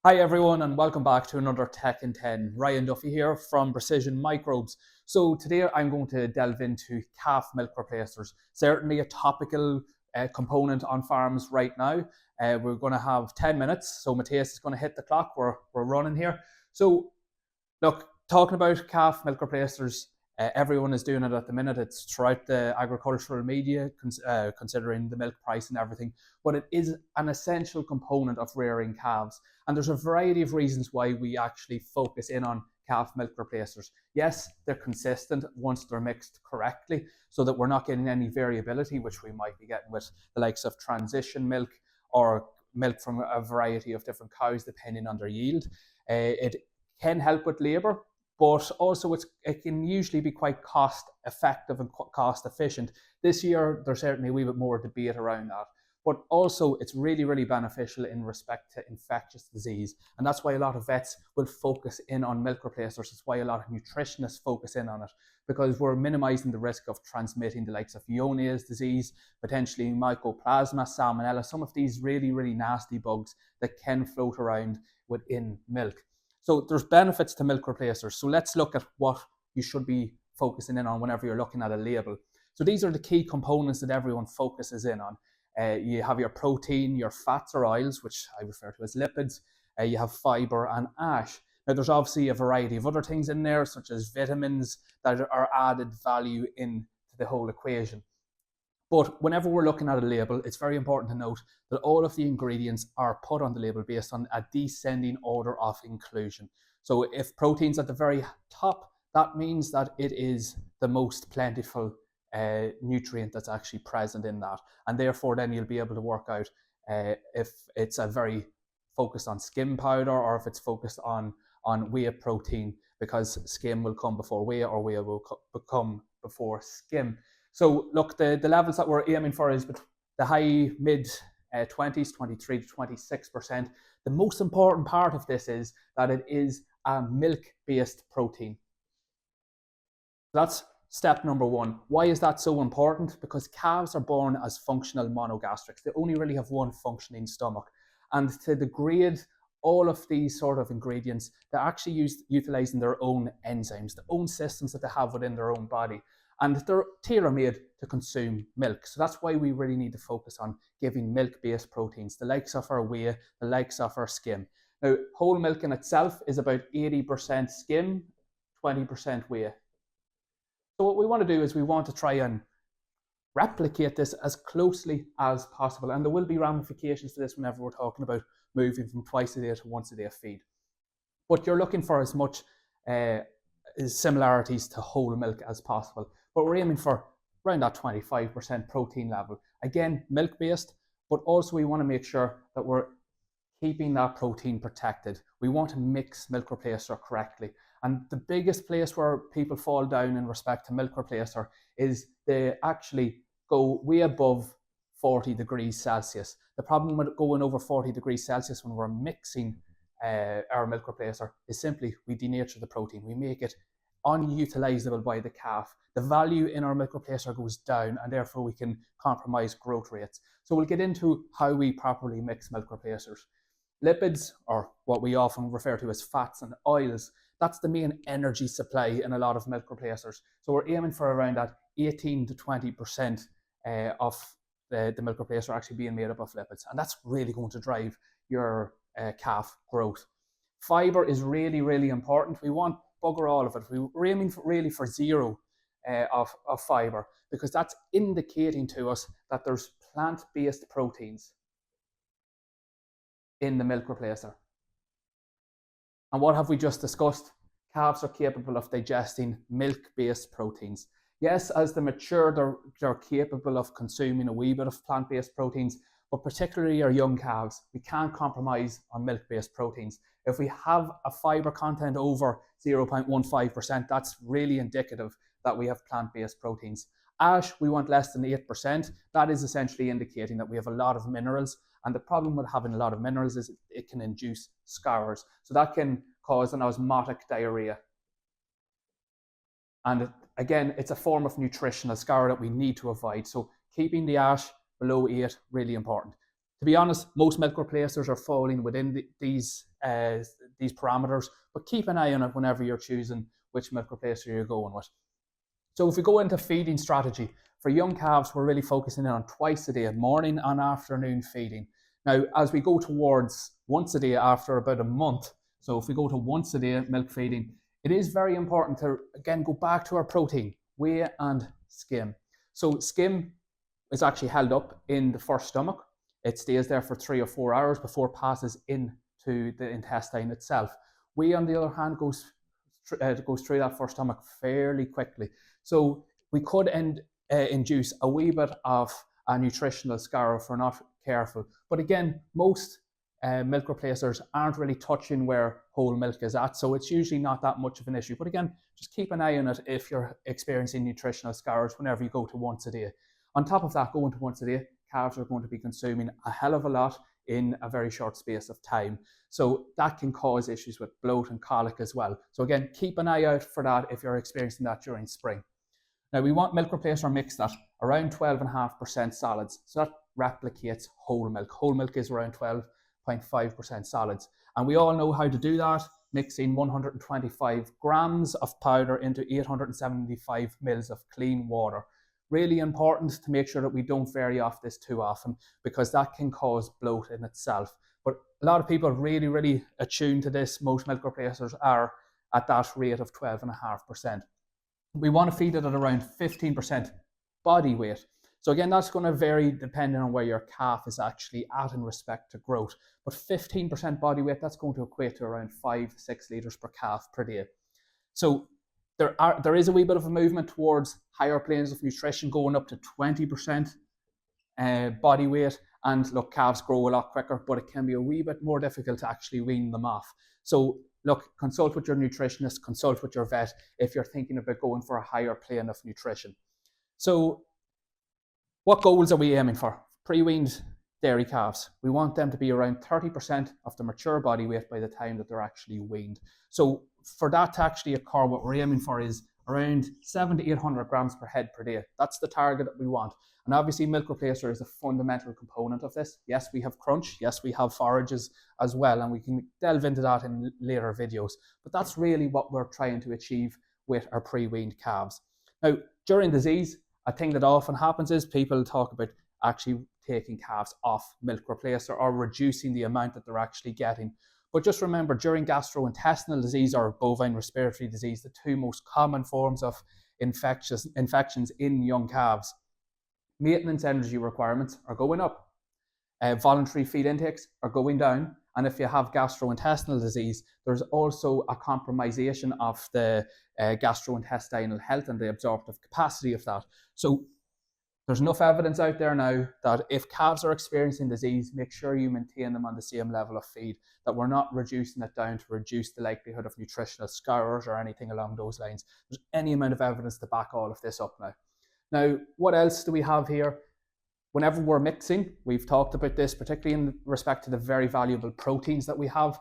Hi everyone and welcome back to another Tech in 10. Ryan Duffy here from Precision Microbes. So today I'm going to delve into calf milk replacers. Certainly a topical component on farms right now. We're going to have 10 minutes, so Matthias is going to hit the clock. We're running here. So look, talking about calf milk replacers, everyone is doing it at the minute. It's throughout the agricultural media, considering the milk price and everything. But it is an essential component of rearing calves. And there's a variety of reasons why we actually focus in on calf milk replacers. Yes, they're consistent once they're mixed correctly, so that we're not getting any variability, which we might be getting with the likes of transition milk or milk from a variety of different cows, depending on their yield. It can help with labour, but also it can usually be quite cost effective and cost efficient. This year, there's certainly a wee bit more debate around that. But also, it's really, really beneficial in respect to infectious disease. And that's why a lot of vets will focus in on milk replacers. It's why a lot of nutritionists focus in on it, because we're minimizing the risk of transmitting the likes of Johne's disease, potentially Mycoplasma, Salmonella, some of these really, really nasty bugs that can float around within milk. So there's benefits to milk replacers. So let's look at what you should be focusing in on whenever you're looking at a label. So these are the key components that everyone focuses in on. You have your protein, your fats or oils, which I refer to as lipids. You have fibre and ash. Now, there's obviously a variety of other things in there, such as vitamins that are added value into the whole equation. But whenever we're looking at a label, it's very important to note that all of the ingredients are put on the label based on a descending order of inclusion. So if protein's at the very top, that means that it is the most plentiful nutrient that's actually present in that, and therefore then you'll be able to work out if it's a very focused on skim powder or if it's focused on whey protein, because skim will come before whey or whey will come before skim. So look, the levels that we're aiming for is the high mid 20s, 23 to 26%. The most important part of this is that it is a milk-based protein. That's step number one. Why is that so important? Because calves are born as functional monogastrics. They only really have one functioning stomach. And to degrade all of these sort of ingredients, they're actually utilizing their own enzymes, their own systems that they have within their own body. And they're tailor-made to consume milk. So that's why we really need to focus on giving milk-based proteins, the likes of our whey, the likes of our skim. Now, whole milk in itself is about 80% skim, 20% whey. So what we want to do is we want to try and replicate this as closely as possible. And there will be ramifications to this whenever we're talking about moving from twice a day to once a day feed. But you're looking for as much similarities to whole milk as possible. But we're aiming for around that 25% protein level. Again, milk-based, but also we want to make sure that we're keeping that protein protected. We want to mix milk replacer correctly. And the biggest place where people fall down in respect to milk replacer is they actually go way above 40 degrees Celsius. The problem with going over 40 degrees Celsius when we're mixing our milk replacer is simply we denature the protein. We make it unutilizable by the calf. The value in our milk replacer goes down, and therefore we can compromise growth rates. So we'll get into how we properly mix milk replacers. Lipids, or what we often refer to as fats and oils, that's the main energy supply in a lot of milk replacers. So we're aiming for around that 18 to 20% of the milk replacer actually being made up of lipids. And that's really going to drive your calf growth. Fibre is really, really important. We want bugger all of it. We're aiming really for zero of fibre, because that's indicating to us that there's plant-based proteins in the milk replacer. And what have we just discussed? Calves are capable of digesting milk-based proteins. Yes, as they mature, they're capable of consuming a wee bit of plant-based proteins, but particularly our young calves, we can't compromise on milk-based proteins. If we have a fibre content over 0.15%, that's really indicative that we have plant-based proteins. Ash, we want less than 8%. That is essentially indicating that we have a lot of minerals. And the problem with having a lot of minerals is it can induce scours. So that can cause an osmotic diarrhea. And again, it's a form of nutritional scour that we need to avoid. So keeping the ash below 8, really important. To be honest, most milk replacers are falling within these parameters, but keep an eye on it whenever you're choosing which milk replacer you're going with. So if we go into feeding strategy, for young calves, we're really focusing in on twice a day, morning and afternoon feeding. Now, as we go towards once a day after about a month, so if we go to once a day milk feeding, it is very important to, again, go back to our protein, whey and skim. So skim is actually held up in the first stomach. It stays there for 3 or 4 hours before it passes into the intestine itself. Whey, on the other hand, goes through that first stomach fairly quickly. So we could induce a wee bit of a nutritional scour if we're not careful. But again, most milk replacers aren't really touching where whole milk is at, so it's usually not that much of an issue. But again, just keep an eye on it if you're experiencing nutritional scours whenever you go to once a day. On top of that, going to once a day, calves are going to be consuming a hell of a lot in a very short space of time. So that can cause issues with bloat and colic as well. So again, keep an eye out for that if you're experiencing that during spring. Now, we want milk replacer mix at around 12.5% solids. So that replicates whole milk. Whole milk is around 12.5% solids. And we all know how to do that, mixing 125 grams of powder into 875 mils of clean water. Really important to make sure that we don't vary off this too often, because that can cause bloat in itself. But a lot of people are really attuned to this. Most milk replacers are at that rate of 12.5%. We want to feed it at around 15% body weight. So again, that's going to vary depending on where your calf is actually at in respect to growth. But 15% body weight, that's going to equate to around 5 to 6 litres per calf per day. So there is a wee bit of a movement towards higher planes of nutrition, going up to 20% body weight. And look, calves grow a lot quicker, but it can be a wee bit more difficult to actually wean them off. So look, consult with your nutritionist, consult with your vet if you're thinking about going for a higher plane of nutrition. So what goals are we aiming for? Pre-weaned dairy calves, we want them to be around 30% of the mature body weight by the time that they're actually weaned. So for that to actually occur, what we're aiming for is around 700 to 800 grams per head per day. That's the target that we want. And obviously milk replacer is a fundamental component of this. Yes, we have crunch. Yes, we have forages as well. And we can delve into that in later videos. But that's really what we're trying to achieve with our pre-weaned calves. Now, during disease, a thing that often happens is people talk about actually taking calves off milk replacer or reducing the amount that they're actually getting. But just remember, during gastrointestinal disease or bovine respiratory disease, the two most common forms of infections in young calves, maintenance energy requirements are going up. Voluntary feed intakes are going down. And if you have gastrointestinal disease, there's also a compromisation of the gastrointestinal health and the absorptive capacity of that. So there's enough evidence out there now that if calves are experiencing disease, make sure you maintain them on the same level of feed, that we're not reducing it down to reduce the likelihood of nutritional scours or anything along those lines. There's any amount of evidence to back all of this up now. Now, what else do we have here? Whenever we're mixing, we've talked about this, particularly in respect to the very valuable proteins that we have.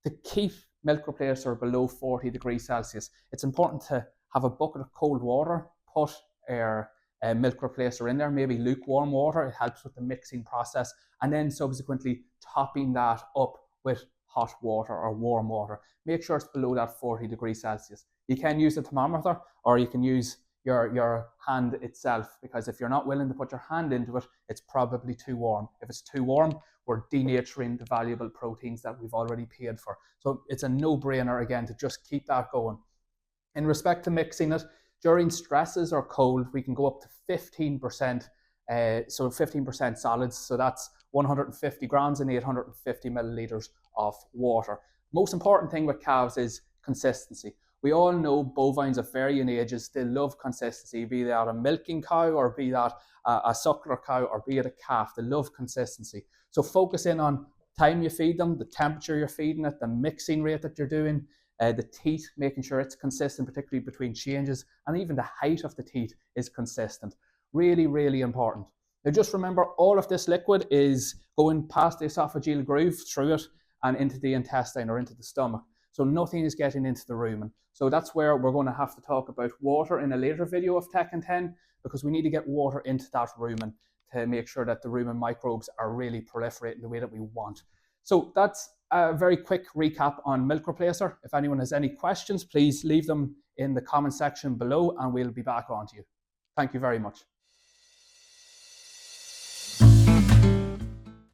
To keep milk replacer below 40 degrees Celsius, it's important to have a bucket of cold water, put our milk replacer in there, maybe lukewarm water. It helps with the mixing process, and then subsequently topping that up with hot water or warm water. Make sure it's below that 40 degrees Celsius. You can use a thermometer, or you can use your hand itself, because if you're not willing to put your hand into it, it's probably too warm. If it's too warm, we're denaturing the valuable proteins that we've already paid for. So it's a no-brainer, again, to just keep that going. In respect to mixing it, during stresses or cold, we can go up to 15%, so 15% solids. So that's 150 grams and 850 milliliters of water. Most important thing with calves is consistency. We all know bovines of varying ages, they love consistency, be that a milking cow or be that a suckler cow or be it a calf. They love consistency. So focus in on time you feed them, the temperature you're feeding it, the mixing rate that you're doing, the teat, making sure it's consistent, particularly between changes, and even the height of the teat is consistent. Really important. Now just remember, all of this liquid is going past the esophageal groove, through it, and into the intestine or into the stomach. So nothing is getting into the rumen. So that's where we're going to have to talk about water in a later video of Tech in 10, because we need to get water into that rumen to make sure that the rumen microbes are really proliferating the way that we want. So that's a very quick recap on milk replacer. If anyone has any questions, please leave them in the comment section below and we'll be back on to you. Thank you very much.